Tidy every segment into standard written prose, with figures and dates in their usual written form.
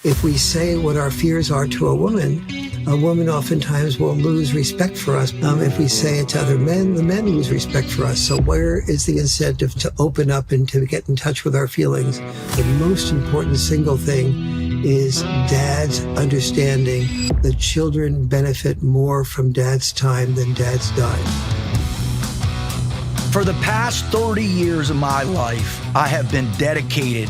If we say what our fears are to a woman oftentimes will lose respect for us. If we say it to other men, the men lose respect for us. So where is the incentive to open up and to get in touch with our feelings? The most important single thing is dad's understanding that children benefit more from dad's time than dad's dime. For the past 30 years of my life, I have been dedicated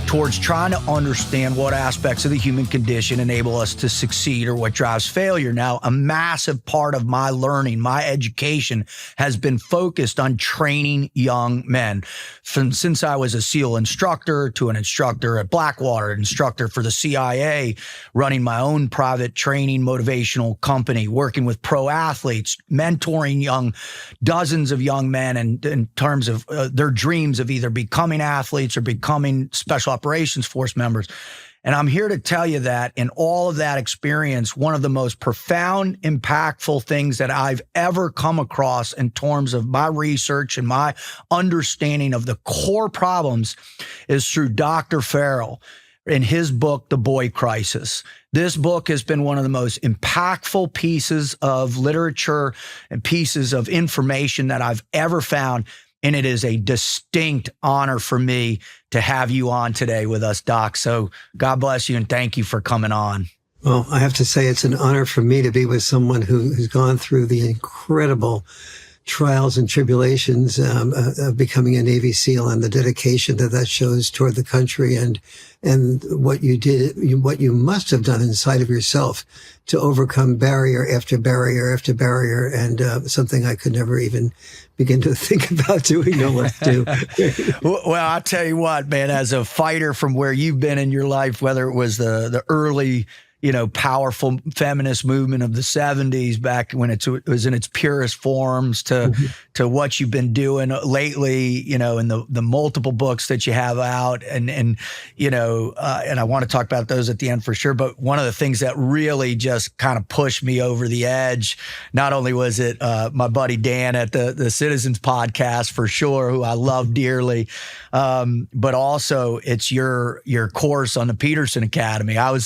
towards trying to understand what aspects of the human condition enable us to succeed or what drives failure. Now, a massive part of my learning, my education, has been focused on training young men. Since I was a SEAL instructor to an instructor at Blackwater, an instructor for the CIA, running my own private training motivational company, working with pro athletes, mentoring dozens of young men in terms of their dreams of either becoming athletes or becoming special operations force members. And I'm here to tell you that in all of that experience, one of the most profound, impactful things that I've ever come across in terms of my research and my understanding of the core problems is through Dr. Farrell in his book, The Boy Crisis. This book has been one of the most impactful pieces of literature and pieces of information that I've ever found. And it is a distinct honor for me to have you on today with us, Doc. So God bless you and thank you for coming on. Well, I have to say it's an honor for me to be with someone who's gone through the incredible trials and tribulations of becoming a Navy SEAL and the dedication that shows toward the country and what you did, what you must have done inside of yourself to overcome barrier after barrier after barrier, and something I could never even begin to think about doing, no less do. Well, I'll tell you what, man, as a fighter from where you've been in your life, whether it was the early, powerful feminist movement of the 70s back when it was in its purest forms to what you've been doing lately, in the multiple books that you have out and I want to talk about those at the end for sure. But one of the things that really just kind of pushed me over the edge, not only was it my buddy Dan at the Citizens podcast for sure, who I love dearly, but also it's your course on the Peterson Academy. I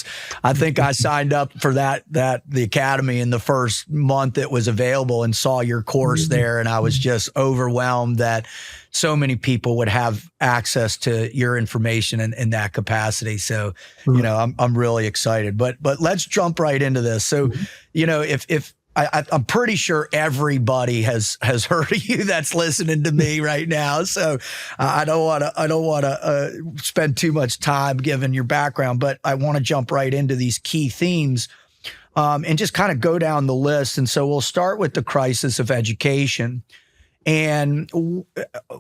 think I signed up for the Academy in the first month it was available and saw your course there. And I was just overwhelmed that so many people would have access to your information in that capacity. So, I'm really excited, but let's jump right into this. So, if I'm pretty sure everybody has heard of you that's listening to me right now. So I don't want to spend too much time given your background, but I want to jump right into these key themes and just kind of go down the list. And so we'll start with the crisis of education. And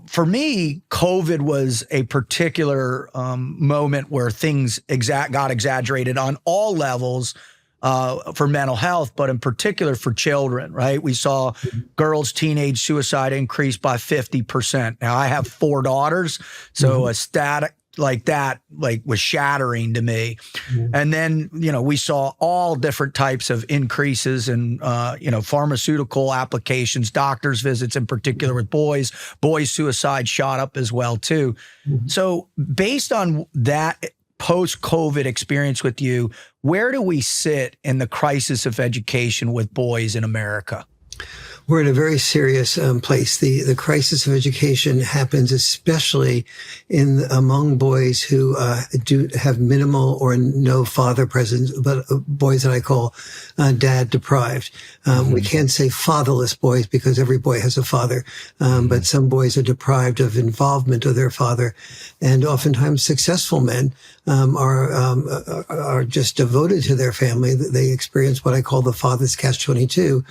for me, COVID was a particular moment where things got exaggerated on all levels for mental health, but in particular for children, right? We saw girls' teenage suicide increase by 50%. Now, I have 4 daughters, so a stat like that was shattering to me. And then, we saw all different types of increases in, pharmaceutical applications, doctor's visits in particular with boys. Boys' suicide shot up as well, too. So based on that post-COVID experience with you, where do we sit in the crisis of education with boys in America? We're in a very serious place. The crisis of education happens especially among boys who do have minimal or no father presence, but boys that I call dad deprived. We can't say fatherless boys because every boy has a father, but some boys are deprived of involvement of their father, and oftentimes successful men are just devoted to their family. They experience what I call the father's catch-22.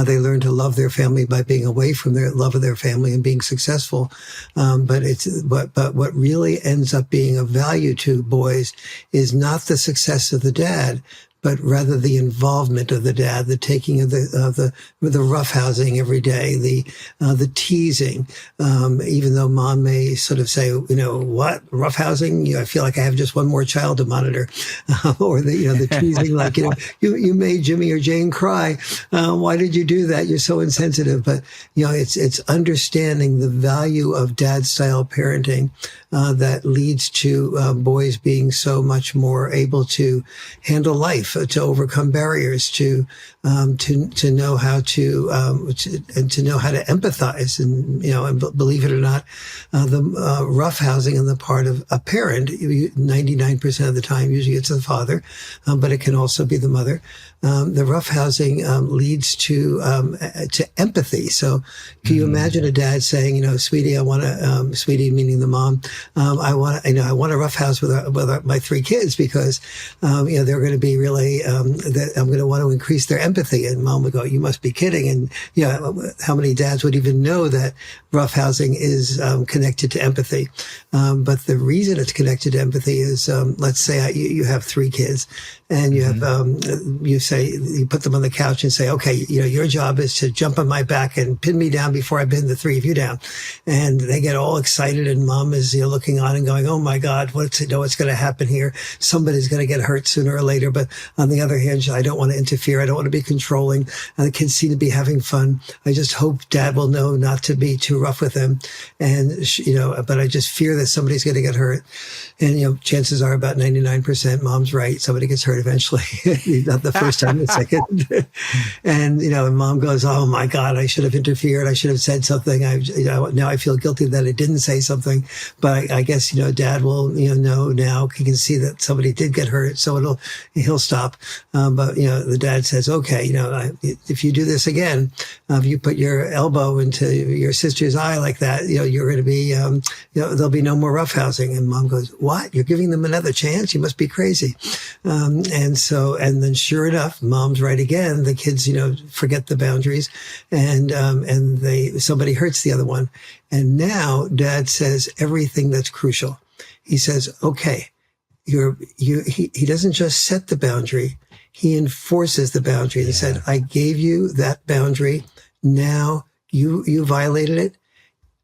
They learn to love their family by being away from their love of their family and being successful. But what really ends up being of value to boys is not the success of the dad, but rather the involvement of the dad, the taking of the roughhousing every day, the teasing. Even though mom may sort of say, what, roughhousing? I feel like I have just one more child to monitor, or the teasing, like you made Jimmy or Jane cry. Why did you do that? You're so insensitive. But it's understanding the value of dad style parenting, that leads to boys being so much more able to handle life, to overcome barriers, to know how to know how to empathize, and believe it or not, the roughhousing on the part of a parent, 99% of the time, usually it's the father, but it can also be the mother. The roughhousing leads to empathy. So, can you imagine a dad saying, "Sweetie, I want to," sweetie meaning the mom, I want to roughhouse with my three kids because, they're going to be really, that I'm going to want to increase their empathy. And mom would go, "You must be kidding." And how many dads would even know that roughhousing is connected to empathy? But the reason it's connected to empathy is, let's say you have three kids, and you have you put them on the couch and say, "Okay, your job is to jump on my back and pin me down before I pin the three of you down." And they get all excited, and mom is looking on and going, "Oh my God, what's going to happen here? Somebody's going to get hurt sooner or later." But on the other hand, I don't want to interfere. I don't want to be controlling. The kids seem to be having fun. I just hope dad will know not to be too rough with them. And, but I just fear that somebody's going to get hurt. And, chances are about 99% mom's right. Somebody gets hurt eventually. Not the first time, the second. And, and mom goes, "Oh my God, I should have interfered. I should have said something. Now I feel guilty that I didn't say something." But I guess, dad will, know now. He can see that somebody did get hurt. So he'll stop. But, the dad says, "Okay, if you do this again, if you put your elbow into your sister's eye like that, you're going to be, there'll be no more roughhousing." And mom goes, "What? You're giving them another chance? You must be crazy." And then sure enough, mom's right again. The kids, forget the boundaries, and somebody hurts the other one. And now dad says everything that's crucial. He says, "Okay, he doesn't just set the boundary. He enforces the boundary." He said, "I gave you that boundary. Now you violated it.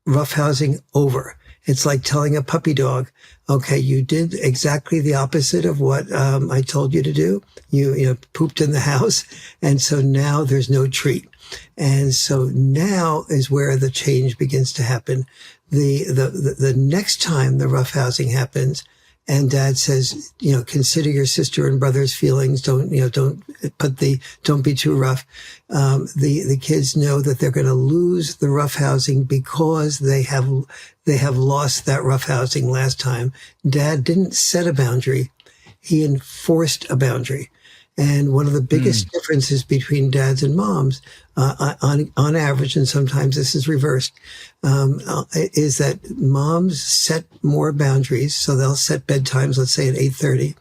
Roughhousing over." It's like telling a puppy dog, "Okay, you did exactly the opposite of what I told you to do. You pooped in the house, and so now there's no treat." And so now is where the change begins to happen. The next time the roughhousing happens, and dad says, "Consider your sister and brother's feelings. Don't be too rough." The kids know that they're going to lose the roughhousing because they have lost that roughhousing last time. Dad didn't set a boundary. He enforced a boundary. And one of the biggest differences between dads and moms, on average, and sometimes this is reversed, is that moms set more boundaries. So they'll set bedtimes, let's say at 8:30.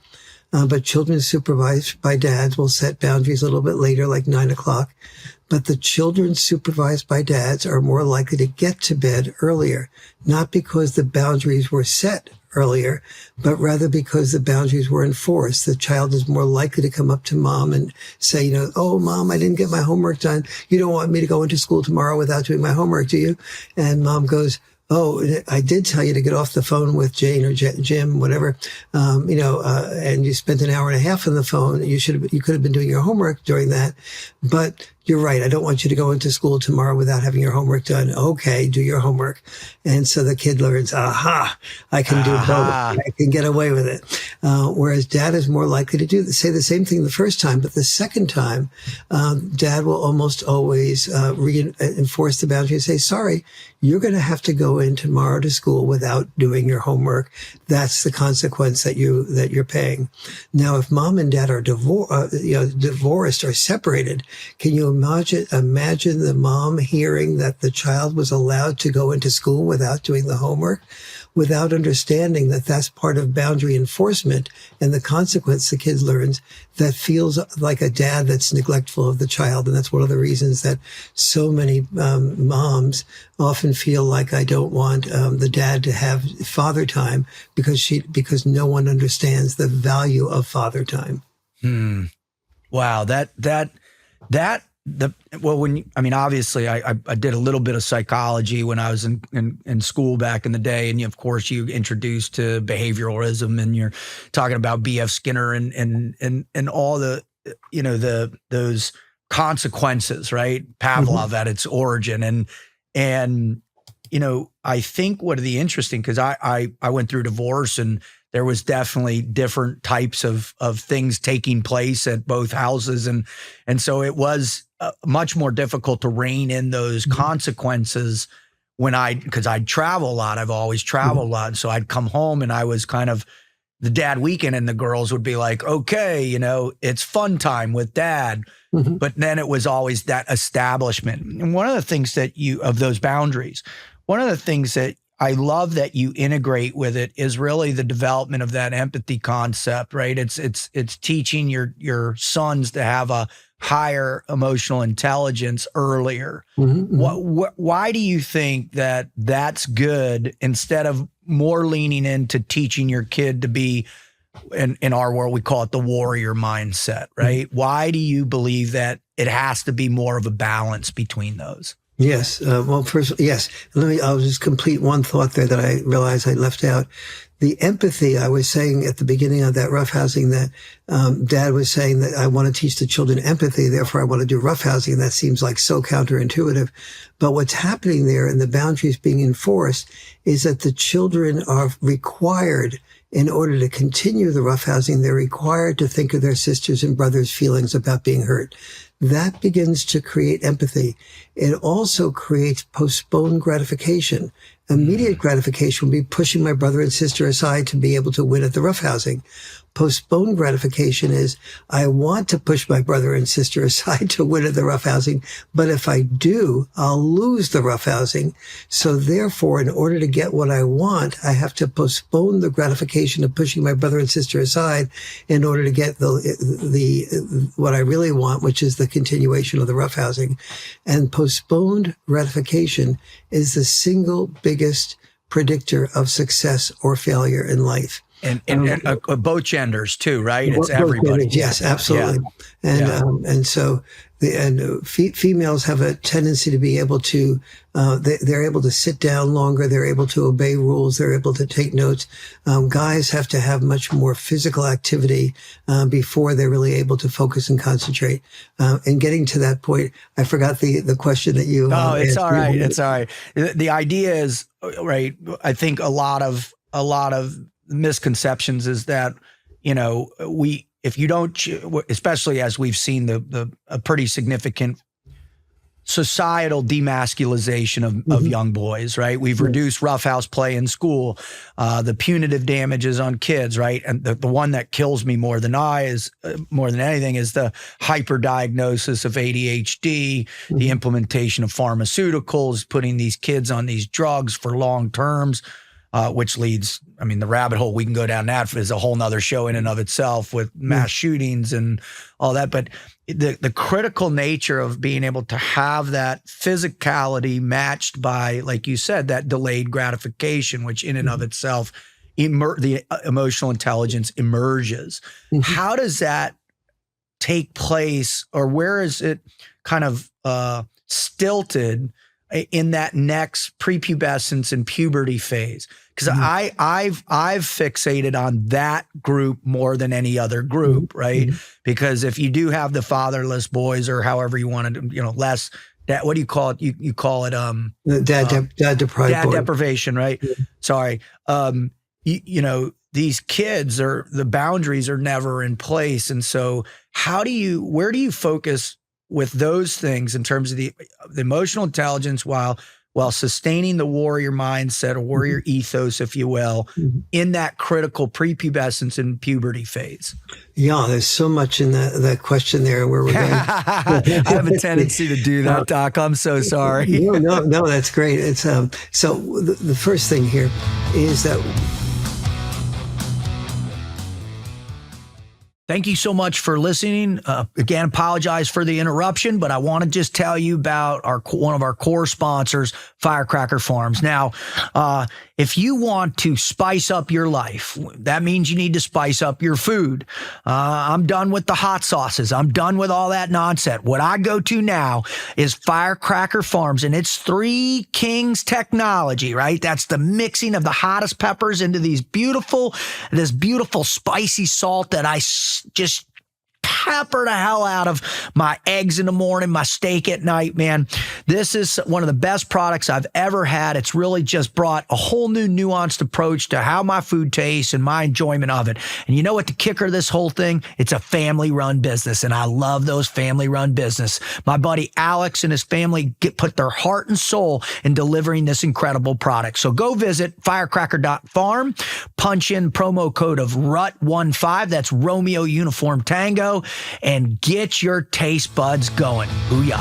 But children supervised by dads will set boundaries a little bit later, like 9:00. But the children supervised by dads are more likely to get to bed earlier, not because the boundaries were set earlier, but rather because the boundaries were enforced. The child is more likely to come up to mom and say, "Oh, mom, I didn't get my homework done. You don't want me to go into school tomorrow without doing my homework, do you?" And mom goes, "Oh, I did tell you to get off the phone with Jane or Jim, whatever, and you spent an hour and a half on the phone. You could have been doing your homework during that, but you're right. I don't want you to go into school tomorrow without having your homework done. Okay, do your homework." And so the kid learns, "Aha, I can do both. I can get away with it." Whereas dad is more likely to say the same thing the first time, but the second time, dad will almost always reinforce the boundary and say, "Sorry, you're going to have to go in tomorrow to school without doing your homework. That's the consequence that you're paying." Now, if mom and dad are divorced or separated, can you imagine the mom hearing that the child was allowed to go into school without doing the homework, without understanding that that's part of boundary enforcement, and the consequence the kid learns that feels like a dad that's neglectful of the child. And that's one of the reasons that so many moms often feel like, "I don't want the dad to have father time," because no one understands the value of father time. Wow, obviously I did a little bit of psychology when I was in school back in the day. And of course you introduced to behavioralism, and you're talking about B.F. Skinner and all the, those consequences, right? Pavlov at its origin. And I think what the interesting, because I went through divorce and there was definitely different types of things taking place at both houses. And so it was much more difficult to rein in those consequences because I'd travel a lot. I've always traveled a lot. And so I'd come home and I was kind of the dad weekend, and the girls would be like, okay, it's fun time with dad. But then it was always that establishment. And one of the things of those boundaries, one of the things that I love that you integrate with it is really the development of that empathy concept, right? It's teaching your sons to have a higher emotional intelligence earlier. Why do you think that that's good instead of more leaning into teaching your kid to be, in our world, we call it the warrior mindset, right? Why do you believe that it has to be more of a balance between those? Yes. Well, first, yes. I'll just complete one thought there that I realized I left out. The empathy, I was saying at the beginning of that roughhousing that Dad was saying that I want to teach the children empathy, therefore I want to do roughhousing. And that seems like so counterintuitive. But what's happening there and the boundaries being enforced is that the children are required, in order to continue the roughhousing, they're required to think of their sisters and brothers' feelings about being hurt. That begins to create empathy. It also creates postponed gratification. Immediate gratification would be pushing my brother and sister aside to be able to win at the roughhousing. Postponed gratification is, I want to push my brother and sister aside to win at the roughhousing, but if I do, I'll lose the roughhousing. So therefore, in order to get what I want, I have to postpone the gratification of pushing my brother and sister aside in order to get the what I really want, which is the continuation of the roughhousing. And postponed gratification is the single biggest predictor of success or failure in life. And both genders too, right? It's everybody. Yes, absolutely. Yeah. And so females have a tendency to be able to, they're able to sit down longer. They're able to obey rules. They're able to take notes. Guys have to have much more physical activity before they're really able to focus and concentrate. And getting to that point, I forgot the question that you Oh, it's asked. all right. It's all right. The idea is, right, I think a lot of misconceptions is that, if you don't, especially as we've seen a pretty significant societal demasculization of young boys, right? We've reduced roughhouse play in school, the punitive damages on kids, right? And the one that kills me more than anything is the hyperdiagnosis of ADHD, the implementation of pharmaceuticals, putting these kids on these drugs for long terms. Which leads, the rabbit hole we can go down that is a whole nother show in and of itself with mass shootings and all that. But the critical nature of being able to have that physicality matched by, like you said, that delayed gratification, which in and of itself, the emotional intelligence emerges. How does that take place, or where is it kind of stilted in that next prepubescence and puberty phase? Because I've fixated on that group more than any other group, right? Because if you do have the fatherless boys, or however you want to, less that, what do you call it? You call it the dad deprived dad deprivation, right? Sorry. These kids the boundaries are never in place, and so where do you focus with those things in terms of the emotional intelligence while sustaining the warrior mindset or warrior ethos, if you will, in that critical prepubescence and puberty phase? Yeah, there's so much in that question there where we're going. I have a tendency to do that, Doc. I'm so sorry. No, that's great. It's so the first thing here is that. Thank you so much for listening. Again, apologize for the interruption, but I want to just tell you about one of our core sponsors, Firecracker Farms. Now, if you want to spice up your life, that means you need to spice up your food. I'm done with the hot sauces. I'm done with all that nonsense. What I go to now is Firecracker Farms, and it's Three Kings technology, right? That's the mixing of the hottest peppers into this beautiful spicy salt that I just pepper the hell out of my eggs in the morning, my steak at night, man. This is one of the best products I've ever had. It's really just brought a whole new nuanced approach to how my food tastes and my enjoyment of it. And you know what the kicker of this whole thing? It's a family-run business, and I love those family-run business. My buddy Alex and his family put their heart and soul in delivering this incredible product. So go visit firecracker.farm, punch in promo code of RUT15, that's Romeo Uniform Tango, and get your taste buds going. Booyah.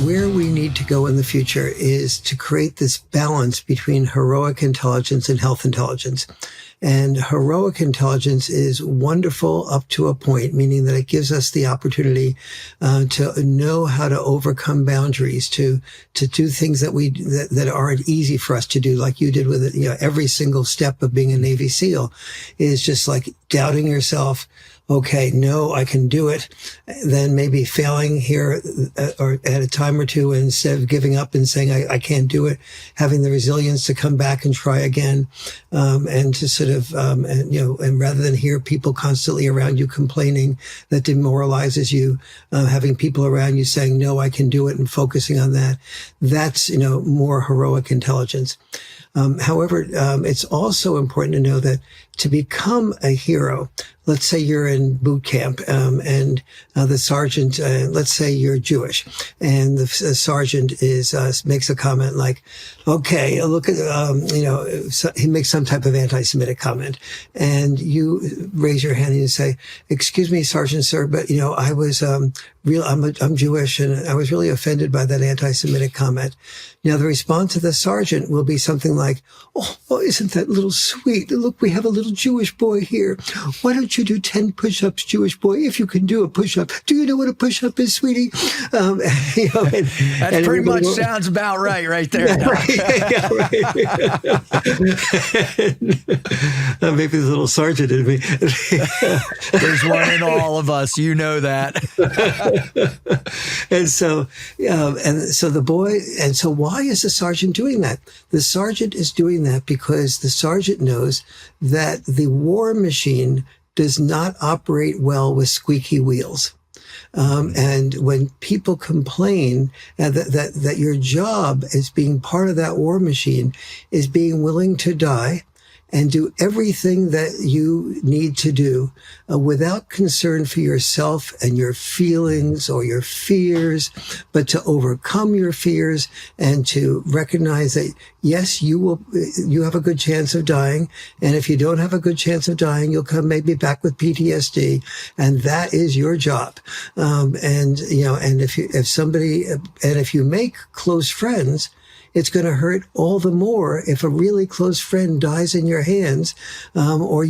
Where we need to go in the future is to create this balance between heroic intelligence and health intelligence. And heroic intelligence is wonderful up to a point, meaning that it gives us the opportunity to know how to overcome boundaries, to do things that aren't easy for us to do, like you did with it. You know, every single step of being a Navy SEAL is just like doubting yourself. Okay, no, I can do it. Then maybe failing here or at a time or two, and instead of giving up and saying, I can't do it, having the resilience to come back and try again. And to sort of, and rather than hear people constantly around you complaining, that demoralizes you, having people around you saying, no, I can do it, and focusing on that. That's, more heroic intelligence. However, it's also important to know that to become a hero, let's say you're in boot camp, and the sergeant, let's say you're Jewish, and the sergeant makes a comment like, okay, look at, so he makes some type of anti-Semitic comment, and you raise your hand and you say, excuse me, Sergeant, sir, but, I was, I'm Jewish, and I was really offended by that anti-Semitic comment. Now, the response of the sergeant will be something like, oh, isn't that little sweet? Look, we have a little Jewish boy here. Why don't you do 10 push-ups, Jewish boy, if you can do a push-up? Do you know what a push-up is, sweetie? That pretty much sounds about right there. Yeah, right. Maybe the little sergeant in me. There's one in all of us. You know that. And so why is the sergeant doing that? The sergeant is doing that because the sergeant knows that the war machine does not operate well with squeaky wheels. And when people complain that your job as being part of that war machine is being willing to die and do everything that you need to do without concern for yourself and your feelings or your fears, but to overcome your fears and to recognize that, yes, you have a good chance of dying. And if you don't have a good chance of dying, you'll come maybe back with PTSD. And that is your job. And if you make close friends, it's going to hurt all the more if a really close friend dies in your hands, or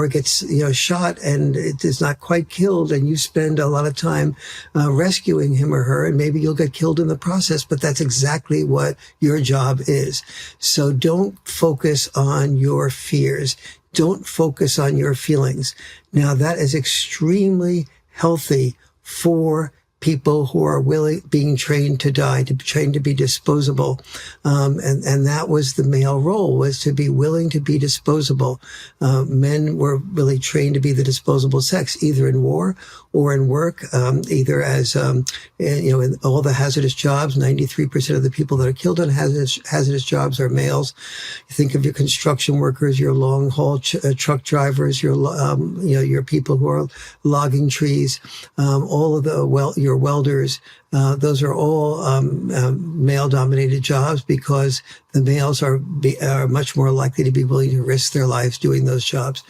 gets, shot and it is not quite killed, and you spend a lot of time rescuing him or her, and maybe you'll get killed in the process. But that's exactly what your job is. So don't focus on your fears. Don't focus on your feelings. Now, that is extremely healthy for people who are being trained to die, trained to be disposable. And that was the male role, was to be willing to be disposable. Men were really trained to be the disposable sex, either in war or in work, either as, in all the hazardous jobs. 93% of the people that are killed on hazardous jobs are males. You think of your construction workers, your long haul truck drivers, your people who are logging trees, all of your welders. Those are all male dominated jobs, because the males are much more likely to be willing to risk their lives doing those jobs.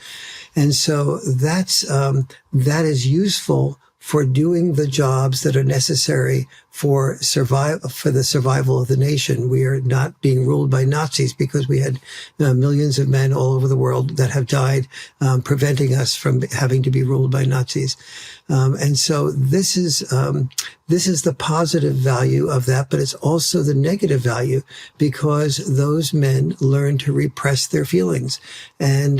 And so that is useful for doing the jobs that are necessary for the survival of the nation. We are not being ruled by Nazis, because we had millions of men all over the world that have died, preventing us from having to be ruled by Nazis. And so this is the positive value of that, but it's also the negative value, because those men learn to repress their feelings and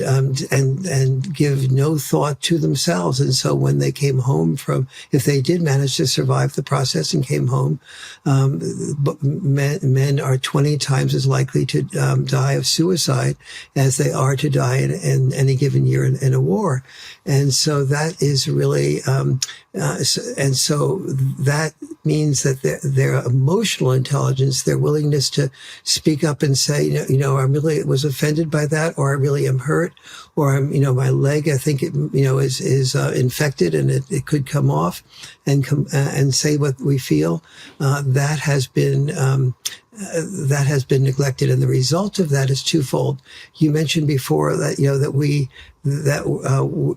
give no thought to themselves. And so when they came home from from, if they did manage to survive the process and came home, men are 20 times as likely to die of suicide as they are to die in any given year in a war. And so that is really, and so that means that their emotional intelligence, their willingness to speak up and say, you know, I really was offended by that, or I really am hurt, or I'm, you know, my leg, I think it, you know, is infected and it could come off, and say what we feel. That has been neglected, and the result of that is twofold. You mentioned before that, you know, that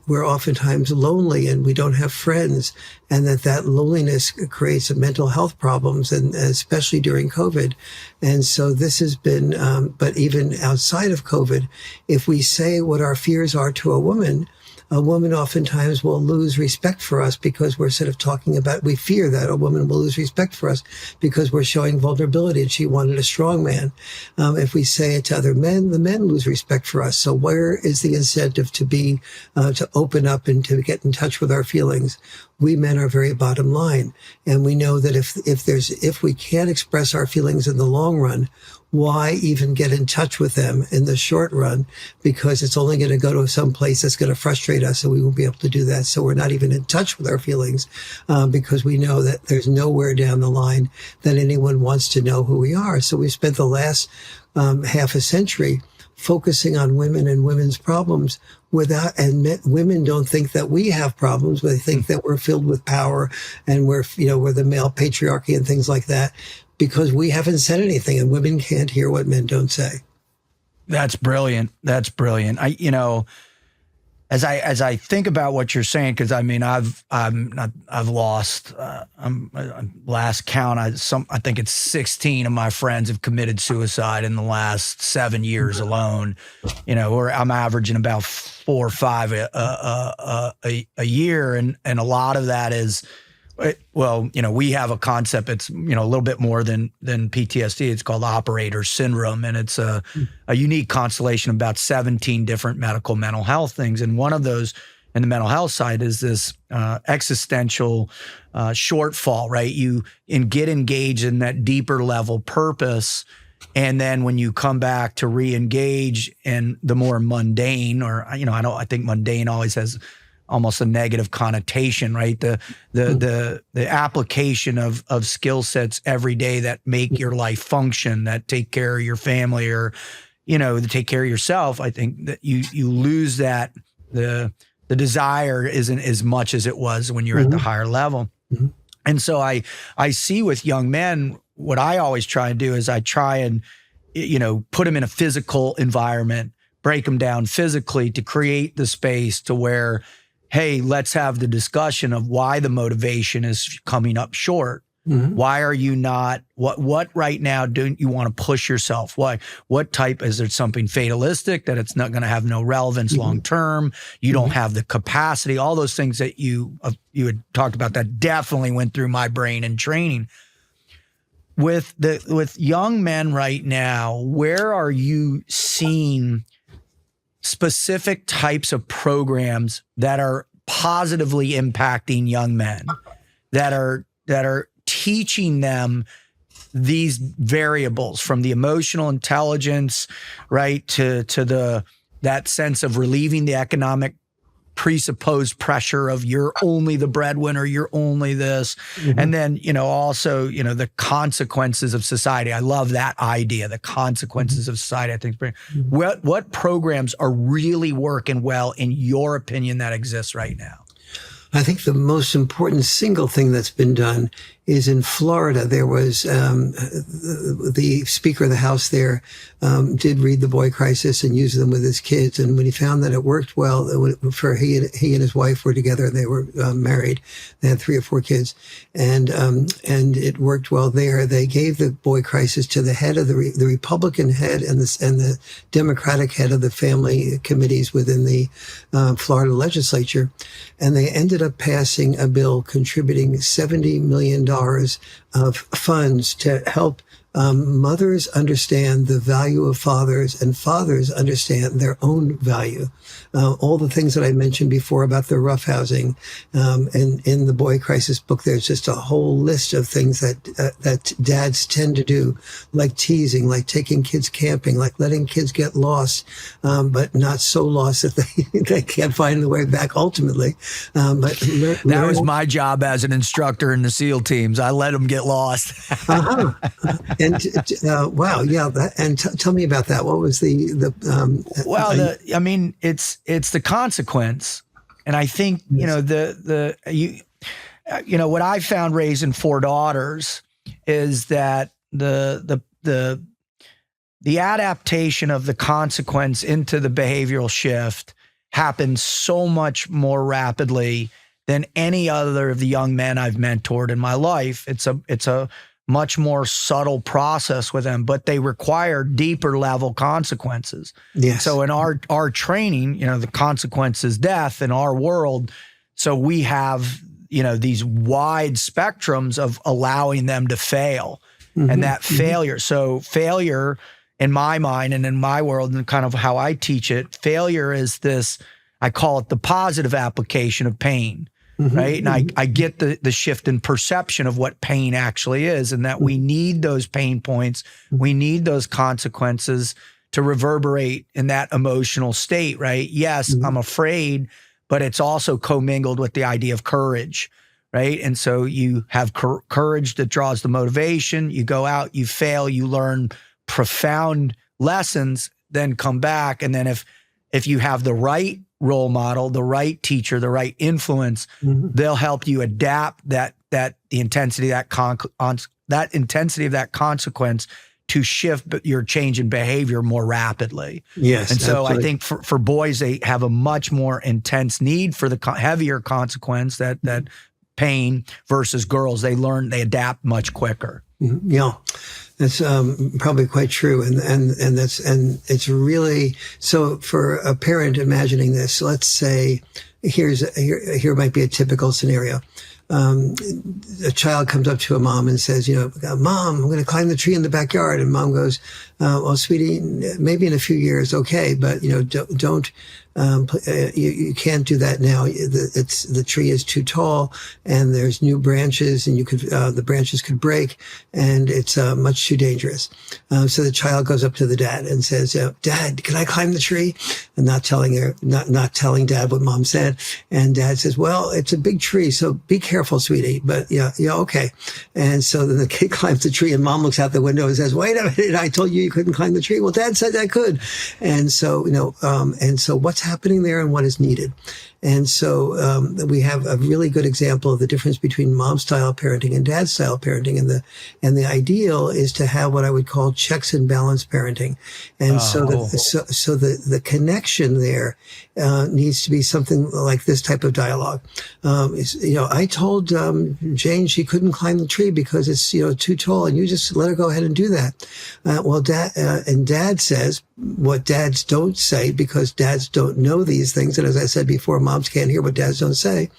we're oftentimes lonely and we don't have friends, and that loneliness creates mental health problems, and especially during COVID. And so this has been, but even outside of COVID, if we say what our fears are to a woman oftentimes will lose respect for us because we're sort of talking about, we fear that a woman will lose respect for us because we're showing vulnerability and she wanted a strong man. If we say it to other men, the men lose respect for us. So where is the incentive to be, to open up and to get in touch with our feelings? We men are very bottom line. And we know that if we can't express our feelings in the long run, why even get in touch with them in the short run? Because it's only going to go to some place that's going to frustrate us, and we won't be able to do that. So we're not even in touch with our feelings, because we know that there's nowhere down the line that anyone wants to know who we are. So we spent the last half a century focusing on women and women's problems women don't think that we have problems, but they think that we're filled with power and we're the male patriarchy and things like that, because we haven't said anything, and women can't hear what men don't say. That's brilliant. That's brilliant. As I think about what you're saying, because I mean, I've lost, last count, I think it's 16 of my friends have committed suicide in the last 7 years alone. You know, or I'm averaging about 4 or 5 a year, and a lot of that is, well, you know, we have a concept. It's, you know, a little bit more than PTSD. It's called operator syndrome, and it's a unique constellation of about 17 different mental health things. And one of those in the mental health side is this existential shortfall, right? You get engaged in that deeper level purpose, and then when you come back to re-engage in the more mundane, or, you know, I think mundane always has almost a negative connotation, right? The application of skill sets every day that make your life function, that take care of your family, or, you know, to take care of yourself. I think that you lose that, the desire isn't as much as it was when you're at the higher level. And so I see with young men, what I always try and do is I try and, you know, put them in a physical environment, break them down physically to create the space to where, hey, let's have the discussion of why the motivation is coming up short. Why are you not, what right now don't you want to push yourself? Why? What type, is there something fatalistic that it's not going to have no relevance long term? You don't have the capacity, all those things that you had talked about that definitely went through my brain in training. With young men right now, where are you seeing specific types of programs that are positively impacting young men, that are teaching them these variables, from the emotional intelligence, right, to that sense of relieving the economic presupposed pressure of you're only the breadwinner, you're only this. And then, you know, also, you know, the consequences of society. I love that idea, the consequences of society. I think what programs are really working well in your opinion that exists right now? I think the most important single thing that's been done is in Florida. There was the Speaker of the House there did read The Boy Crisis and use them with his kids. And when he found that it worked well, for he and his wife were together, they were married. They had 3 or 4 kids, and it worked well there. They gave The Boy Crisis to the head of the Republican head and the Democratic head of the family committees within the Florida legislature, and they ended up passing a bill contributing $70 million of funds to help Mothers understand the value of fathers, and fathers understand their own value. All the things that I mentioned before about the roughhousing, and in the Boy Crisis book, there's just a whole list of things that dads tend to do, like teasing, like taking kids camping, like letting kids get lost, but not so lost that they can't find the way back ultimately. That was my job as an instructor in the SEAL teams. I let them get lost. And wow, yeah. Tell me about that. What was it's the consequence, and I think what I found raising 4 daughters is that the adaptation of the consequence into the behavioral shift happens so much more rapidly than any other of the young men I've mentored in my life. It's a much more subtle process with them, but they require deeper level consequences. Yes. So in our training, the consequence is death in our world. So we have, these wide spectrums of allowing them to fail, and that failure. So failure in my mind and in my world and kind of how I teach it, failure is this, I call it the positive application of pain. Right. And I get the shift in perception of what pain actually is, and that we need those pain points. We need those consequences to reverberate in that emotional state. Right. Yes, I'm afraid, but it's also commingled with the idea of courage. Right. And so you have courage that draws the motivation. You go out, you fail, you learn profound lessons, then come back. And then if you have the right role model, the right teacher, the right influence, they'll help you adapt the intensity of that consequence to shift your change in behavior more rapidly. Yes. And so absolutely. I think for boys, they have a much more intense need for the heavier consequence, that pain, versus girls, they adapt much quicker. Yeah. That's probably quite true, and it's really so. For a parent imagining this, let's say here might be a typical scenario. A child comes up to a mom and says, "Mom, I'm going to climb the tree in the backyard," and mom goes, "Well, sweetie, maybe in a few years, okay, but don't." You can't do that now. The tree is too tall, and there's new branches, and the branches could break, and it's much too dangerous. So the child goes up to the dad and says, "Dad, can I climb the tree?" And not telling dad what mom said. And dad says, "Well, it's a big tree, so be careful, sweetie." But yeah, okay. And so then the kid climbs the tree, and mom looks out the window and says, "Wait a minute, I told you couldn't climb the tree." "Well, dad said I could." And so what's happening there and what is needed. And so we have a really good example of the difference between mom-style parenting and dad-style parenting. And the ideal is to have what I would call checks and balance parenting. And so the connection there needs to be something like this type of dialogue. I told Jane she couldn't climb the tree because it's too tall, and you just let her go ahead and do that. Well, Dad says what dads don't say, because dads don't know these things. And as I said before, moms can't hear what dads don't say,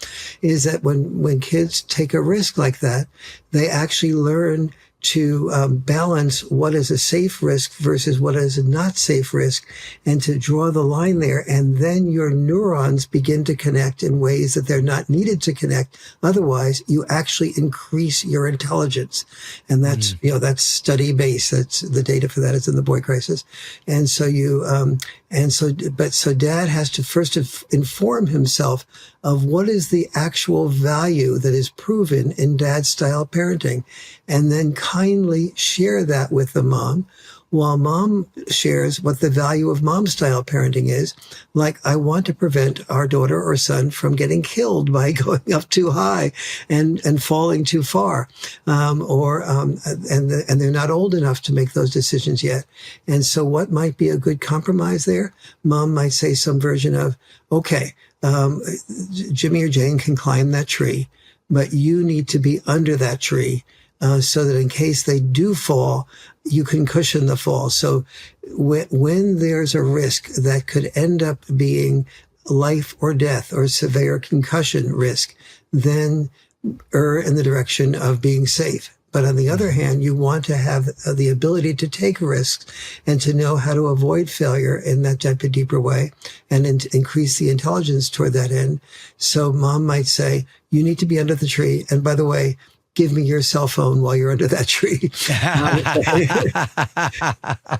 is that when kids take a risk like that, they actually learn to balance what is a safe risk versus what is a not safe risk, and to draw the line there. And then your neurons begin to connect in ways that they're not needed to connect. Otherwise, you actually increase your intelligence. And that's, that's study based. That's the data for that is in the Boy Crisis. And so so dad has to first inform himself of what is the actual value that is proven in dad style parenting, and then kindly share that with the mom, while mom shares what the value of mom style parenting is. Like, I want to prevent our daughter or son from getting killed by going up too high and falling too far. And they're not old enough to make those decisions yet. And so what might be a good compromise there? Mom might say some version of, okay, Jimmy or Jane can climb that tree, but you need to be under that tree, so that in case they do fall, you can cushion the fall. So when there's a risk that could end up being life or death or severe concussion risk, then err in the direction of being safe. But on the other hand, you want to have the ability to take risks and to know how to avoid failure in that type of deeper way and increase the intelligence toward that end. So mom might say, you need to be under the tree. And by the way, give me your cell phone while you're under that tree.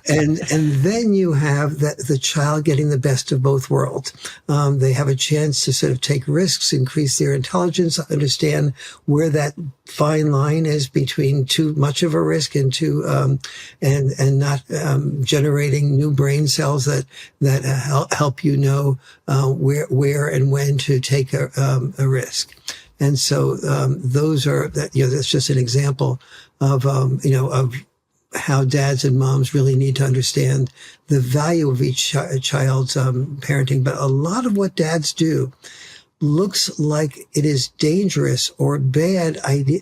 and then you have the child getting the best of both worlds. They have a chance to sort of take risks, increase their intelligence, understand where that fine line is between too much of a risk and and not generating new brain cells that help you know where and when to take a risk. And so those are that's just an example of of how dads and moms really need to understand the value of each child's parenting. But a lot of what dads do looks like it is dangerous or a bad idea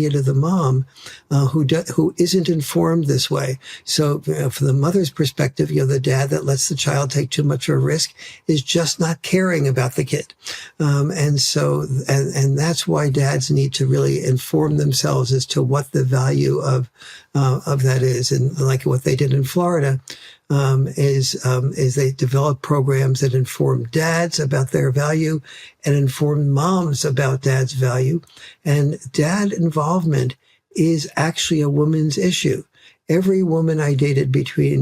to the mom who isn't informed this way. So from the mother's perspective, the dad that lets the child take too much of a risk is just not caring about the kid. And that's why dads need to really inform themselves as to what the value of that is. And like what they did in Florida, is they develop programs that inform dads about their value and inform moms about dad's value. And dad involvement is actually a woman's issue. Every woman I dated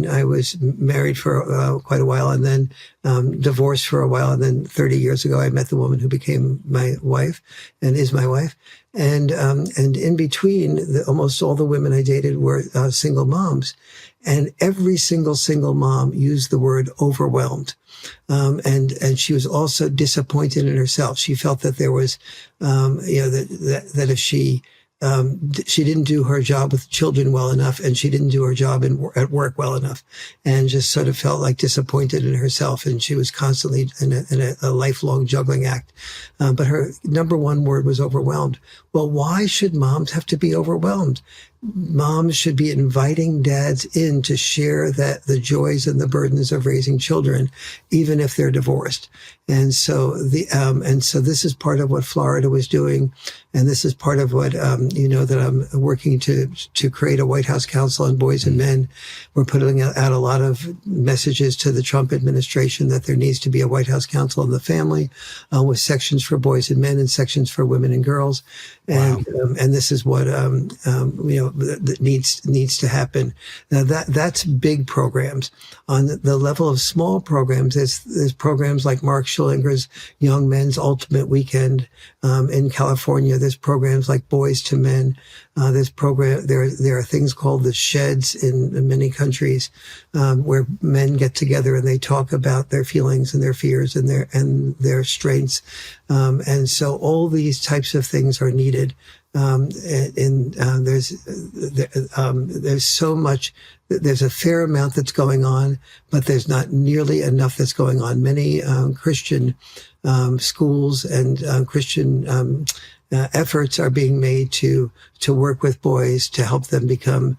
I was married for quite a while and then divorced for a while. And then 30 years ago, I met the woman who became my wife and is my wife. And in between, almost all the women I dated were single moms. And every single mom used the word overwhelmed. And she was also disappointed in herself. She felt that there was, that if she didn't do her job with children well enough and she didn't do her job at work well enough and just sort of felt like disappointed in herself. And she was constantly in a lifelong juggling act. But her number one word was overwhelmed. Well, why should moms have to be overwhelmed? Moms should be inviting dads in to share the joys and the burdens of raising children, even if they're divorced. And so this is part of what Florida was doing. And this is part of what, that I'm working to create a White House Council on Boys and Men. We're putting out a lot of messages to the Trump administration that there needs to be a White House Council on the family, with sections for boys and men and sections for women and girls. And, wow. And this is what, that needs to happen. Now that's big programs. On the level of small programs, there's programs like Mark Schillinger's Young Men's Ultimate Weekend, in California. There's programs like Boys to Men. There are things called the sheds in many countries, where men get together and they talk about their feelings and their fears and their strengths. And so all these types of things are needed. There's so much, there's a fair amount that's going on, but there's not nearly enough that's going on. Many, Christian, schools and, Christian, efforts are being made to work with boys to help them become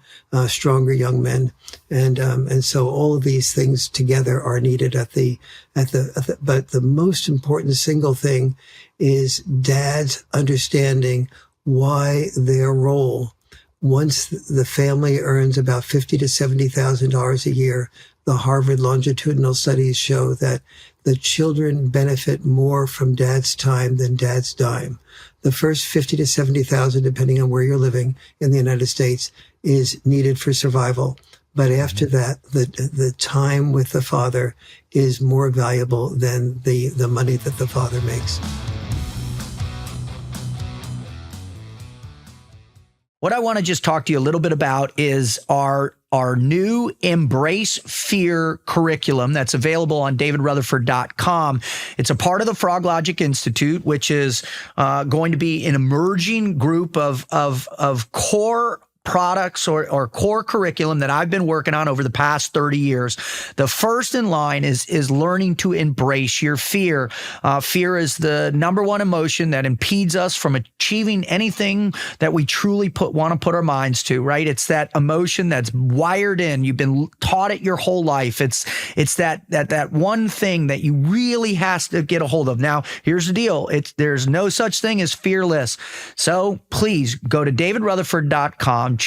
stronger young men, and so all of these things together are needed but the most important single thing is dads understanding why their role, once the family earns about $50,000 to $70,000 a year, the Harvard longitudinal studies show that the children benefit more from dad's time than dad's dime. The first $50,000 to $70,000, depending on where you're living in the United States, is needed for survival. But after that, the time with the father is more valuable than the money that the father makes. What I want to just talk to you a little bit about is our new Embrace Fear curriculum that's available on davidrutherford.com. It's a part of the Frog Logic Institute, which is going to be an emerging group of core products or core curriculum that I've been working on over the past 30 years. The first in line is learning to embrace your fear. Fear is the number one emotion that impedes us from achieving anything that we truly want to put our minds to, right? It's that emotion that's wired in. You've been taught it your whole life. It's that one thing that you really has to get a hold of. Now, here's the deal. There's no such thing as fearless. So please go to davidrutherford.com,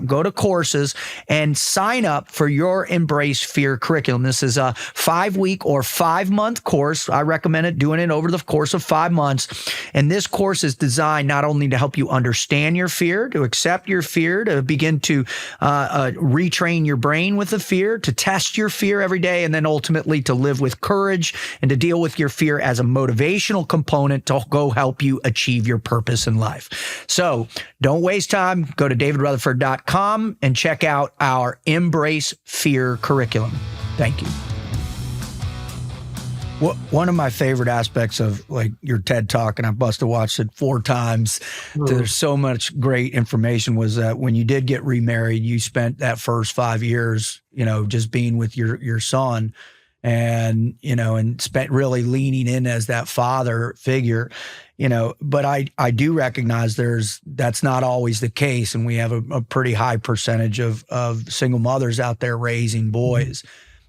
go to courses and sign up for your Embrace Fear curriculum. This is a 5-week or 5-month course. I recommend doing it over the course of 5 months. And this course is designed not only to help you understand your fear, to accept your fear, to begin to retrain your brain with the fear, to test your fear every day, and then ultimately to live with courage and to deal with your fear as a motivational component to go help you achieve your purpose in life. So don't waste time. Go to davidrutherford.com and check out our Embrace Fear curriculum. Thank you. One of my favorite aspects of like your TED Talk, and I must have watched it 4 times, there's so much great information, was that when you did get remarried, you spent that first 5 years, just being with your son and, and spent really leaning in as that father figure, but I do recognize that's not always the case. And we have a pretty high percentage of single mothers out there raising boys.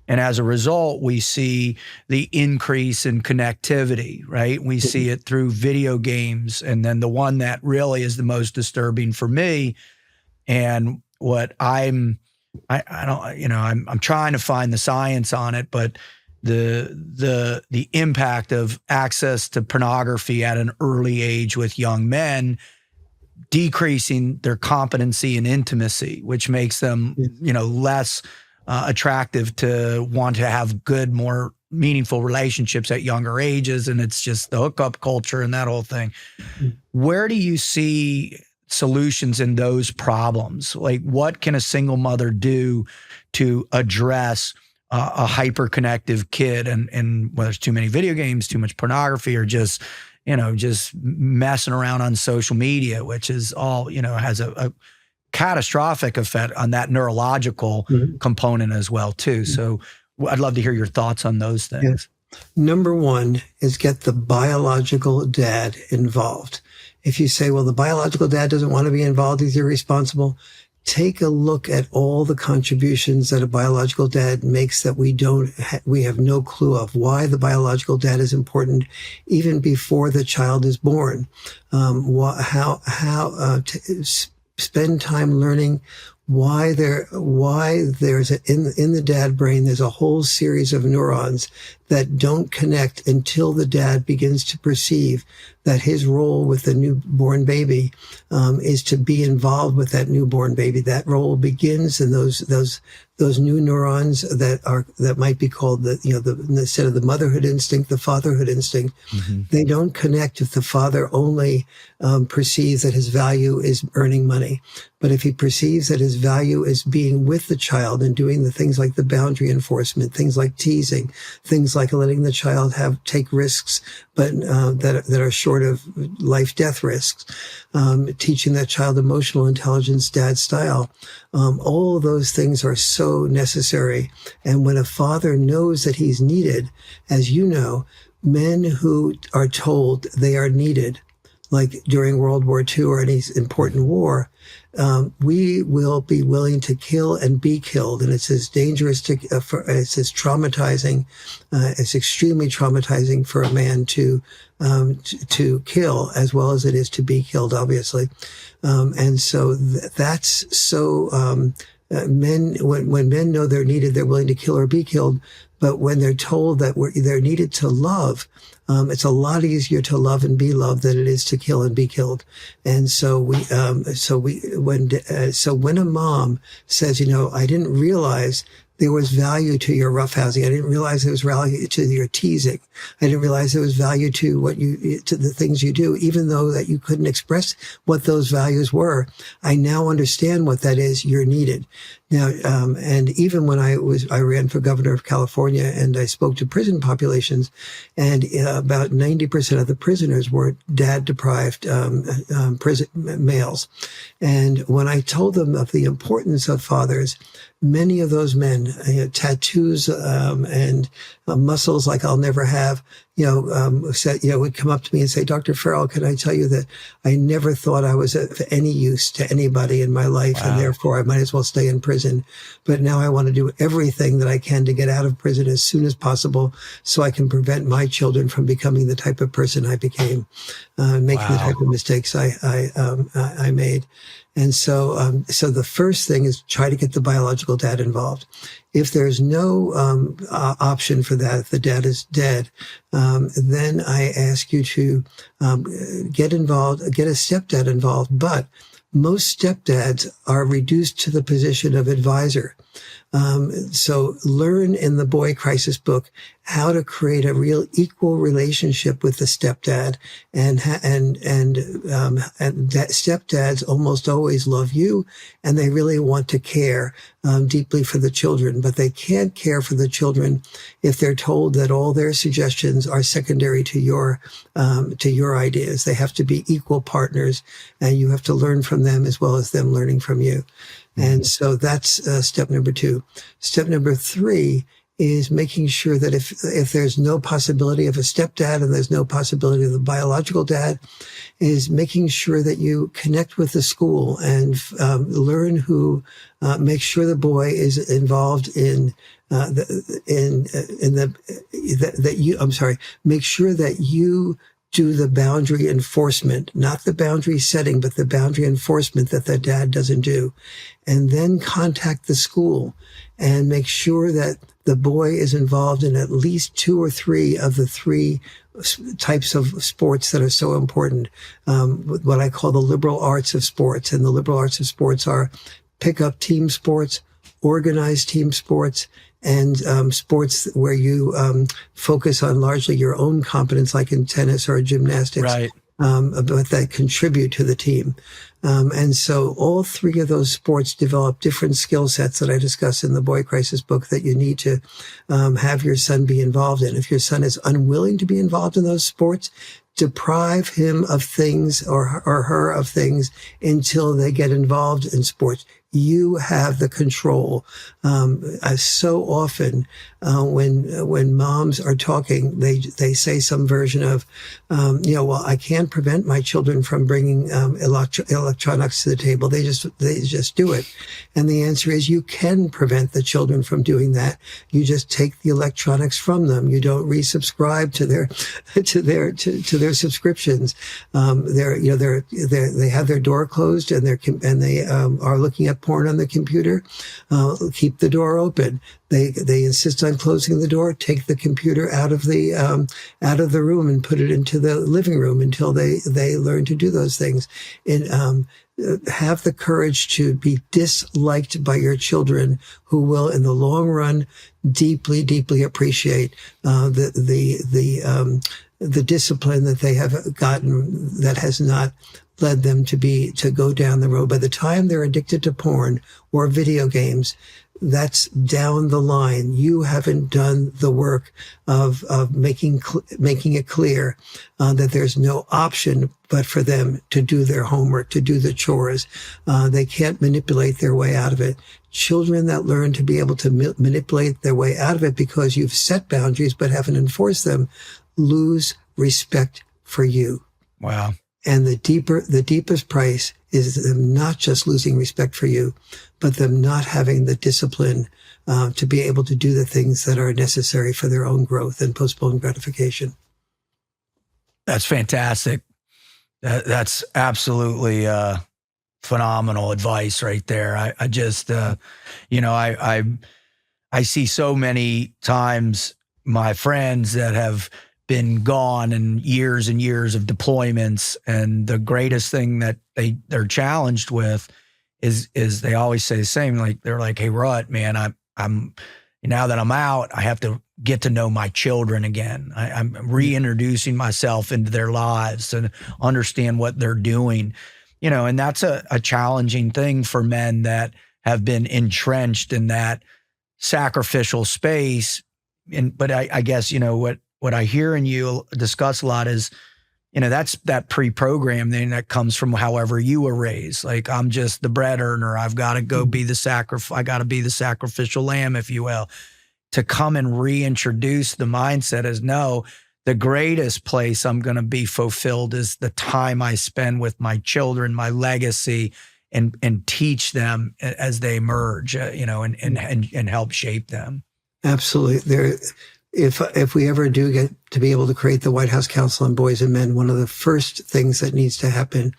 And as a result, we see the increase in connectivity, right? We see it through video games. And then the one that really is the most disturbing for me, and what I'm trying to find the science on it, but the impact of access to pornography at an early age with young men, decreasing their competency and intimacy, which makes them, less attractive to want to have good, more meaningful relationships at younger ages. And it's just the hookup culture and that whole thing. Where do you see solutions in those problems? Like, what can a single mother do to address a hyper-connective kid, and whether it's too many video games, too much pornography, or just messing around on social media, which is all, has a catastrophic effect on that neurological component as well too. So I'd love to hear your thoughts on those things. Yes. Number one is get the biological dad involved. If you say, well, the biological dad doesn't want to be involved, he's irresponsible, take a look at all the contributions that a biological dad makes that we have no clue of. Why the biological dad is important even before the child is born. Spend time learning why there's in the dad brain, there's a whole series of neurons that don't connect until the dad begins to perceive that his role with the newborn baby is to be involved with that newborn baby. That role begins, and those new neurons that might be called instead of the motherhood instinct, the fatherhood instinct. They don't connect if the father only perceives that his value is earning money. But if he perceives that his value is being with the child and doing the things like the boundary enforcement, things like teasing, things like letting the child take risks, but that are short of life-death risks, teaching that child emotional intelligence, dad style. All of those things are so necessary. And when a father knows that he's needed, as you know, men who are told they are needed, like during World War II or any important war, we will be willing to kill and be killed. And it's as dangerous it's as traumatizing, it's extremely traumatizing for a man to kill as well as it is to be killed, obviously. And so that's so, men, when men know they're needed, they're willing to kill or be killed. But when they're told that they're needed to love, it's a lot easier to love and be loved than it is to kill and be killed. And so when a mom says, I didn't realize there was value to your roughhousing. I didn't realize there was value to your teasing. I didn't realize there was value to to the things you do, even though that you couldn't express what those values were. I now understand what that is. You're needed. Now, and even when I ran for governor of California, and I spoke to prison populations, and about 90% of the prisoners were dad-deprived prison males. And when I told them of the importance of fathers, many of those men, tattoos and muscles like I'll never have, said, would come up to me and say, "Dr. Farrell, can I tell you that I never thought I was of any use to anybody in my life, Wow. and therefore I might as well stay in prison. But now I want to do everything that I can to get out of prison as soon as possible, so I can prevent my children from becoming the type of person I became, making the type of mistakes I made." And so the first thing is try to get the biological dad involved. If there's no option for that, if the dad is dead, then I ask you to get involved, get a stepdad involved. But most stepdads are reduced to the position of advisor. So learn in the Boy Crisis book how to create a real equal relationship with the stepdad, and that stepdads almost always love you, and they really want to care deeply for the children, but they can't care for the children if they're told that all their suggestions are secondary to your ideas. They have to be equal partners, and you have to learn from them as well as them learning from you. And so that's step number 2. Step number 3 is making sure that if there's no possibility of a stepdad and there's no possibility of the biological dad, is making sure that you connect with the school and learn who, make sure the boy is involved make sure that you do the boundary enforcement, not the boundary setting, but the boundary enforcement that the dad doesn't do. And then contact the school and make sure that the boy is involved in at least 2 or 3 of the 3 types of sports that are so important, what I call the liberal arts of sports. And the liberal arts of sports are pick-up team sports, organized team sports, and sports where you focus on largely your own competence, like in tennis or gymnastics, right? But that contribute to the team. And so all 3 of those sports develop different skill sets that I discuss in the Boy Crisis book that you need to have your son be involved in. If your son is unwilling to be involved in those sports, deprive him of things or her of things until they get involved in sports. You have the control. So often, when moms are talking, they say some version of, well, I can't prevent my children from bringing electronics to the table. They just do it. And the answer is you can prevent the children from doing that. You just take the electronics from them. You don't resubscribe to their subscriptions. They have their door closed and they are looking at porn on the computer. Keep the door open. They insist on closing the door. Take the computer out of the room and put it into the living room until they learn to do those things. And have the courage to be disliked by your children, who will, in the long run, deeply, deeply appreciate the discipline that they have gotten that has not led them to go down the road. By the time they're addicted to porn or video games, that's down the line. You haven't done the work of making it clear that there's no option but for them to do their homework, to do the chores. They can't manipulate their way out of it. Children that learn to be able to manipulate their way out of it because you've set boundaries but haven't enforced them lose respect for you. Wow. And the deepest price is them not just losing respect for you, but them not having the discipline to be able to do the things that are necessary for their own growth and postponed gratification. That's fantastic. That's absolutely phenomenal advice right there. I just, I see so many times my friends that have been gone and years of deployments, and the greatest thing that they're challenged with is they always say the same. Like they're like, "Hey, Rut, man, I'm now that I'm out, I have to get to know my children again. I'm reintroducing myself into their lives to understand what they're doing." And that's a challenging thing for men that have been entrenched in that sacrificial space. But I guess, what I hear in you discuss a lot is, that's that pre-program thing that comes from however you were raised. Like, I'm just the bread earner. I've got to go be I got to be the sacrificial lamb, if you will. To come and reintroduce the mindset as, no, the greatest place I'm going to be fulfilled is the time I spend with my children, my legacy, and teach them as they emerge, and help shape them. Absolutely. If we ever do get to be able to create the White House Council on Boys and Men, one of the first things that needs to happen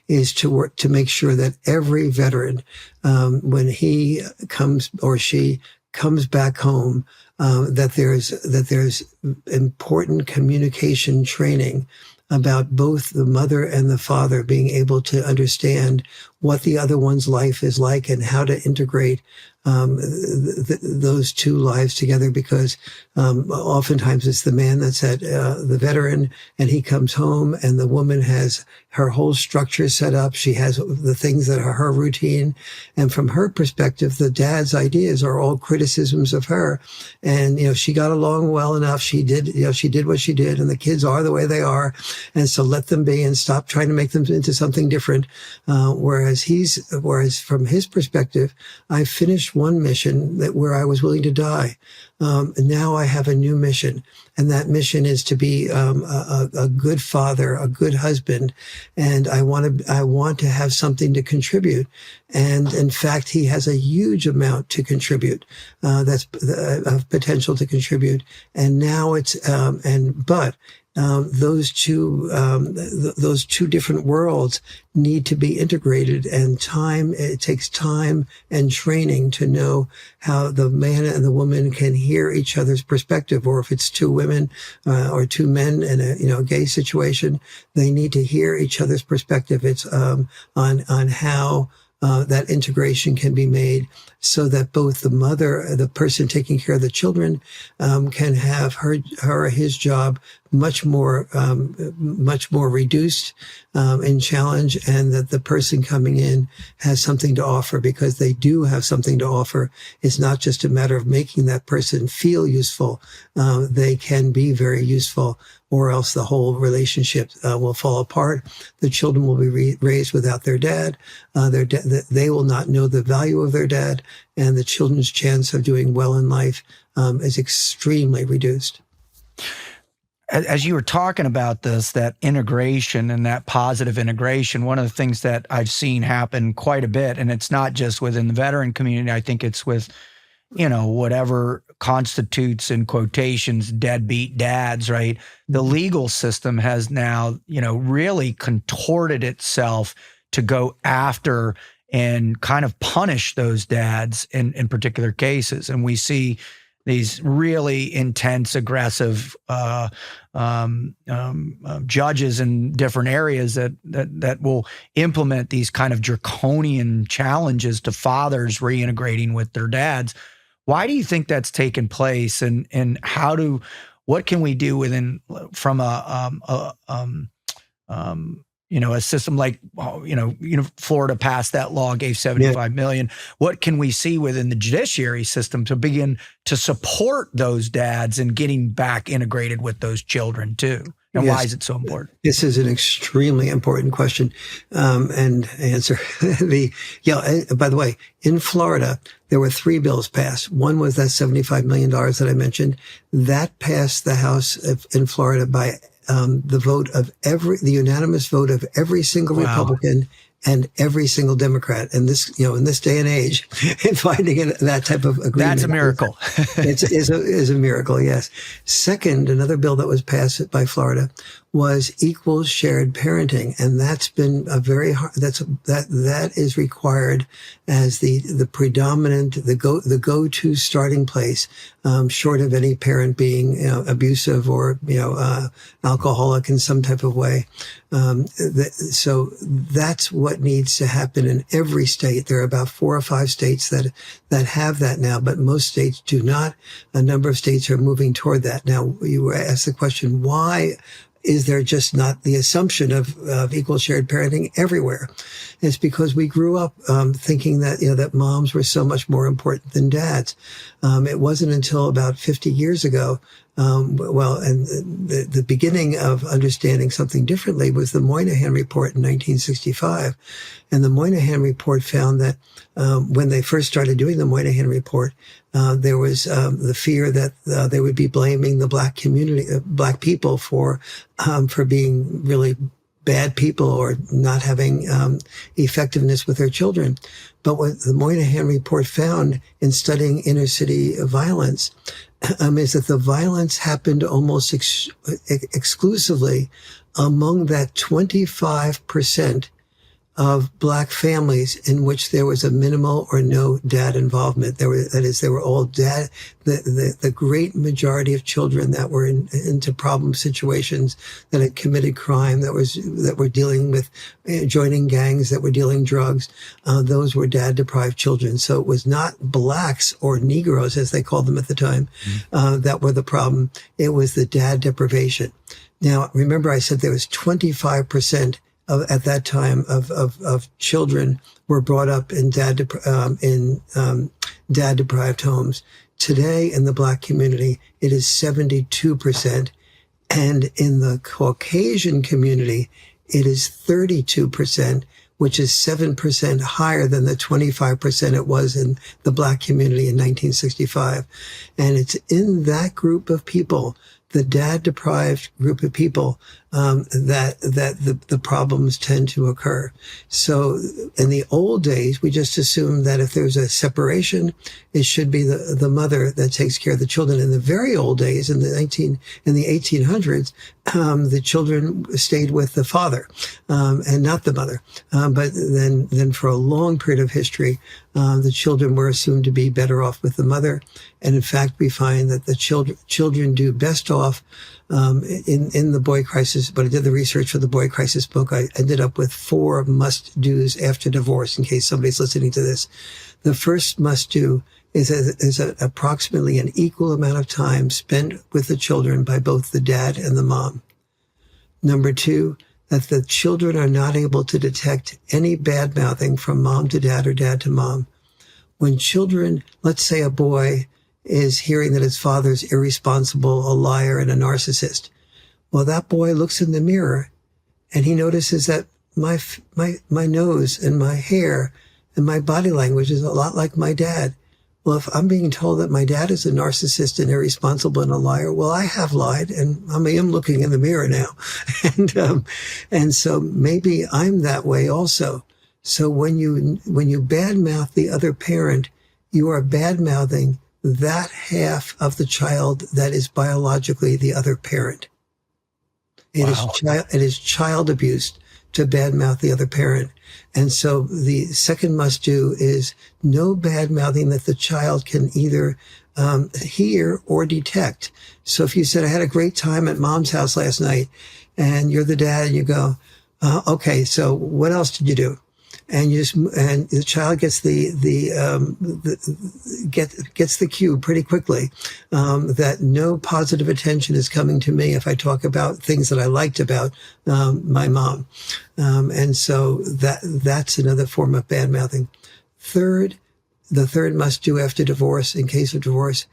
is to work to make sure that every veteran, when he comes or she comes back home, that there's important communication training about both the mother and the father being able to understand what the other one's life is like and how to integrate those two lives together, because oftentimes it's the man that's at the veteran, and he comes home and the woman has her whole structure set up. She has the things that are her routine. And from her perspective, the dad's ideas are all criticisms of her. And, she got along well enough. She did what she did, and the kids are the way they are. And so let them be and stop trying to make them into something different. Whereas from his perspective, I finished one mission where I was willing to die. And now I have a new mission, and that mission is to be a good father, a good husband, and I want to have something to contribute. And in fact, he has a huge amount to contribute. That's of potential to contribute. And now those two different worlds need to be integrated, and it takes time and training to know how the man and the woman can hear each other's perspective. Or if it's two women or two men in a gay situation, they need to hear each other's perspective. It's on how that integration can be made, so that both the mother, the person taking care of the children, can have her or his job much more reduced in challenge, and that the person coming in has something to offer, because they do have something to offer. It's not just a matter of making that person feel useful. They can be very useful, or else the whole relationship will fall apart. The children will be raised without their dad. They will not know the value of their dad, and the children's chance of doing well in life is extremely reduced. As you were talking about this, that integration and that positive integration, one of the things that I've seen happen quite a bit, and it's not just within the veteran community, I think it's with, whatever constitutes, in quotations, deadbeat dads, right? The legal system has now, really contorted itself to go after and kind of punish those dads in particular cases. And we see these really intense, aggressive judges in different areas that will implement these kind of draconian challenges to fathers reintegrating with their dads. Why do you think that's taken place, and what can we do from a system like, Florida passed that law, gave $75 million. What can we see within the judiciary system to begin to support those dads and getting back integrated with those children too? And why is it so important? This is an extremely important question and answer. By the way, in Florida, there were 3 bills passed. One was that $75 million that I mentioned. That passed the House in Florida by the unanimous vote of every single Republican and every single Democrat. And this, in this day and age, in finding that type of agreement. That's a miracle. is a miracle, yes. Second, another bill that was passed by Florida was equal shared parenting. And that's been that is required as the predominant, the go-to starting place, short of any parent being abusive or, alcoholic in some type of way. So that's what needs to happen in every state. There are about 4 or 5 states that have that now, but most states do not. A number of states are moving toward that. Now, you were asked the question, why is there just not the assumption of equal shared parenting everywhere? It's because we grew up thinking that that moms were so much more important than dads. It wasn't until about 50 years ago, and the beginning of understanding something differently was the Moynihan Report in 1965. And the Moynihan Report found that when they first started doing the Moynihan Report, there was the fear that they would be blaming the black community, black people for being really bad people or not having effectiveness with their children. But what the Moynihan Report found in studying inner city violence is that the violence happened almost exclusively among that 25% of black families in which there was a minimal or no dad involvement. They were all dad. The great majority of children that were into problem situations, that had committed crime, that were dealing with joining gangs, that were dealing drugs, those were dad deprived children. So it was not blacks or Negroes, as they called them at the time, that were the problem. It was the dad deprivation. Now, remember I said there was 25% at that time of children were brought up in dad deprived homes. Today in the black community, it is 72%. And in the Caucasian community, it is 32%, which is 7% higher than the 25% it was in the black community in 1965. And it's in that group of people, the dad deprived group of people, that the problems tend to occur. So in the old days, we just assumed that if there's a separation, it should be the mother that takes care of the children. In the very old days, in the 1800s, the children stayed with the father, and not the mother. But then for a long period of history, the children were assumed to be better off with the mother. And in fact, we find that the children do best off in the boy crisis. But I did the research for the boy crisis book. I ended up with 4 must-dos after divorce, in case somebody's listening to this. The first must-do is approximately an equal amount of time spent with the children by both the dad and the mom. Number 2, that the children are not able to detect any bad mouthing from mom to dad or dad to mom. When children, let's say a boy is hearing that his father's irresponsible, a liar, and a narcissist. Well, that boy looks in the mirror and he notices that my nose and my hair and my body language is a lot like my dad. Well, if I'm being told that my dad is a narcissist and irresponsible and a liar, well, I have lied, and I am looking in the mirror now. And so maybe I'm that way also. So when you badmouth the other parent, you are badmouthing that half of the child that is biologically the other parent. It is child abuse to badmouth the other parent. And so the second must do is no badmouthing that the child can either hear or detect. So if you said, I had a great time at mom's house last night, and you're the dad, and you go, okay, so what else did you do? And and the child gets gets the cue pretty quickly that no positive attention is coming to me if I talk about things that I liked about my mom, and so that's another form of bad mouthing. The third must do after divorce, in case of divorce,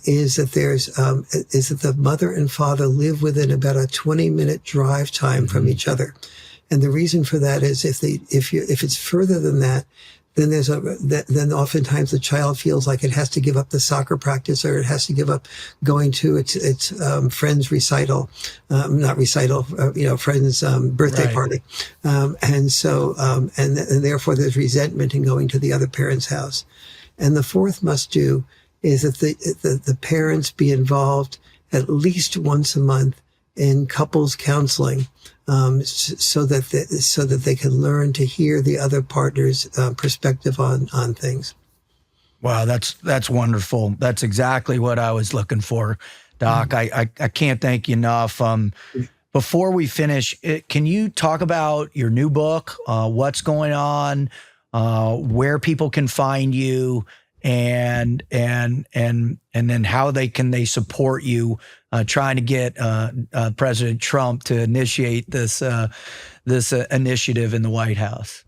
is that the mother and father live within about a 20-minute drive time from each other. And the reason for that is if it's further than that, then oftentimes the child feels like it has to give up the soccer practice, or it has to give up going to its friend's recital, friend's birthday party, and therefore there's resentment in going to the other parent's house. And the fourth must do is that the parents be involved at least once a month in couples counseling, so that they can learn to hear the other partner's perspective on things. Wow, that's wonderful. That's exactly what I was looking for, Doc. Mm-hmm. I can't thank you enough. Before we finish, can you talk about your new book, what's going on, where people can find you, and then how they support you trying to get President Trump to initiate this initiative in the White House?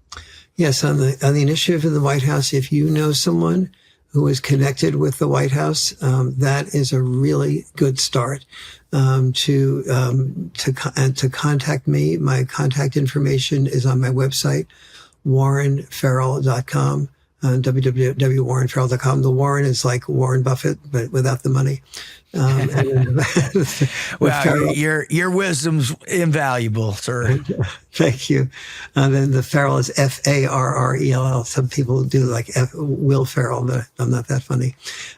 Yes, on the initiative in the White House, if you know someone who is connected with the White House, that is a really good start. To contact me, my contact information is on my website, warrenfarrell.com. www.warrenfarrell.com. The Warren is like Warren Buffett, but without the money. Well, your wisdom's invaluable, sir. Thank you. Then the Ferrell is Farrell. Some people do like Will Ferrell, but I'm not that funny.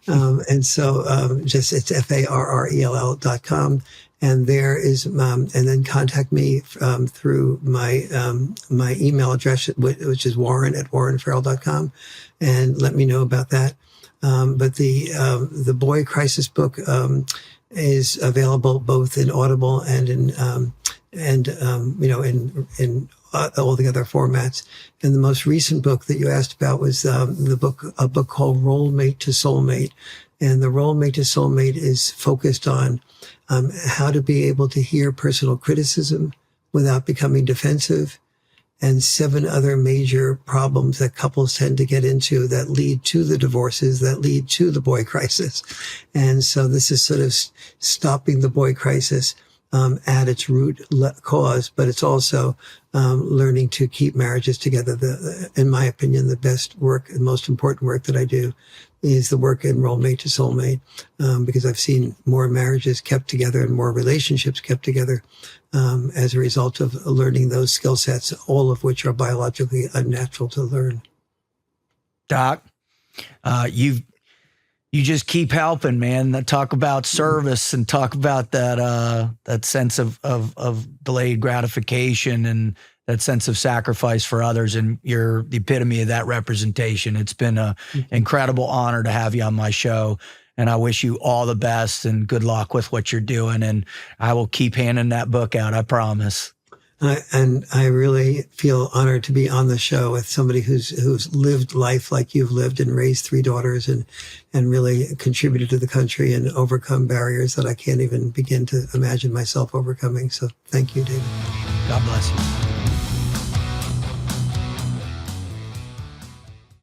And so just it's Farrell.com. And there is, and then contact me through my email address, which is warren@warrenfarrell.com, and let me know about that. But the Boy Crisis book is available both in Audible and in all the other formats. And the most recent book that you asked about was a book called Role Mate to Soulmate. And the Role Mate to Soulmate is focused on how to be able to hear personal criticism without becoming defensive, and 7 other major problems that couples tend to get into that lead to the divorces, that lead to the boy crisis. And so this is sort of stopping the boy crisis at its root cause, but it's also learning to keep marriages together. In my opinion, the best work, the most important work that I do is the work in Role Mate to Soulmate, because I've seen more marriages kept together and more relationships kept together as a result of learning those skill sets, all of which are biologically unnatural to learn. Doc, you just keep helping, man. Talk about service and talk about that sense of delayed gratification and that sense of sacrifice for others. And you're the epitome of that representation. It's been an incredible honor to have you on my show. And I wish you all the best and good luck with what you're doing. And I will keep handing that book out, I promise. And I really feel honored to be on the show with somebody who's lived life like you've lived and raised 3 daughters and really contributed to the country and overcome barriers that I can't even begin to imagine myself overcoming. So thank you, David. God bless you.